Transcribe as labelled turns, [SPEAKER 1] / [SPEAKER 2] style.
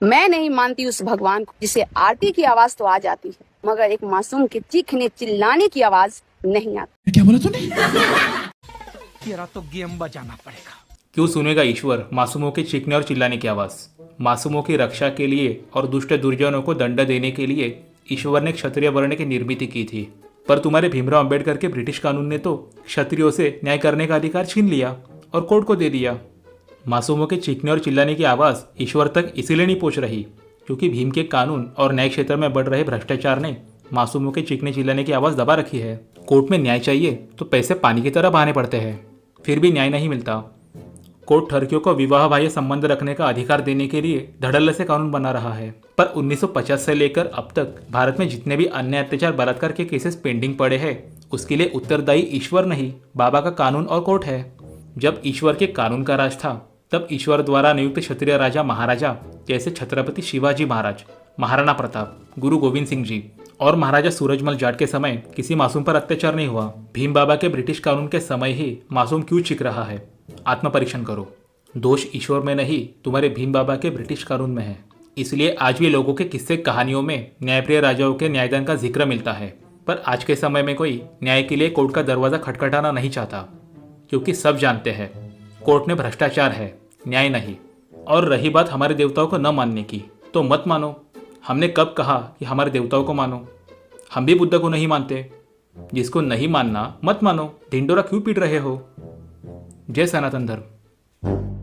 [SPEAKER 1] मैं नहीं मानती उस भगवान को जिसे आरती की आवाज तो आ जाती है, मगर एक मासूम के चीखने चिल्लाने की आवाज नहीं आती।
[SPEAKER 2] क्या बोला तूने?
[SPEAKER 3] तेरा तो गेम बजाना पड़ेगा।
[SPEAKER 4] क्यों सुनेगा ईश्वर मासूमों के चीखने और चिल्लाने की आवाज? मासूमों की रक्षा के लिए और दुष्ट दुर्जनों को दंड देने के लिए ईश्वर ने क्षत्रिय वर्ण की निर्मित की थी। पर तुम्हारे भीमराव अंबेडकर के ब्रिटिश कानून ने तो क्षत्रियों से न्याय करने का अधिकार छीन लिया और कोर्ट को दे दिया। मासूमों के चीखने और चिल्लाने की आवाज ईश्वर तक इसीलिए नहीं पहुंच रही क्योंकि भीम के कानून और न्याय क्षेत्र में बढ़ रहे भ्रष्टाचार ने मासूमों के चीखने चिल्लाने की आवाज दबा रखी है। कोर्ट में न्याय चाहिए तो पैसे पानी की तरह बहाने पड़ते हैं, फिर भी न्याय नहीं मिलता। कोर्ट ठरकियों को विवाह बाह्य संबंध रखने का अधिकार देने के लिए धड़ल्ले से कानून बना रहा है, पर 1950 से लेकर अब तक भारत में जितने भी अन्य अत्याचार बलात्कार के केसेस पेंडिंग पड़े हैं उसके लिए उत्तरदायी ईश्वर नहीं, बाबा का कानून और कोर्ट है। जब ईश्वर के कानून का राज था तब ईश्वर द्वारा नियुक्त क्षत्रिय राजा महाराजा जैसे छत्रपति शिवाजी महाराज, महाराणा प्रताप, गुरु गोविंद सिंह जी और महाराजा सूरजमल जाट के समय किसी मासूम पर अत्याचार नहीं हुआ। भीम बाबा के ब्रिटिश कानून के समय ही मासूम क्यों चीख रहा है? आत्म परीक्षण करो। दोष ईश्वर में नहीं, तुम्हारे भीम बाबा के ब्रिटिश कानून में है। इसलिए आज भी लोगों के किस्से कहानियों में न्यायप्रिय राजाओं के न्यायदान का जिक्र मिलता है, पर आज के समय में कोई न्याय के लिए कोर्ट का दरवाजा खटखटाना नहीं चाहता क्योंकि सब जानते हैं कोर्ट में भ्रष्टाचार है, न्याय नहीं। और रही बात हमारे देवताओं को न मानने की, तो मत मानो। हमने कब कहा कि हमारे देवताओं को मानो? हम भी बुद्ध को नहीं मानते। जिसको नहीं मानना मत मानो, ढिंडोरा क्यों पीट रहे हो? जय सनातन धर्म।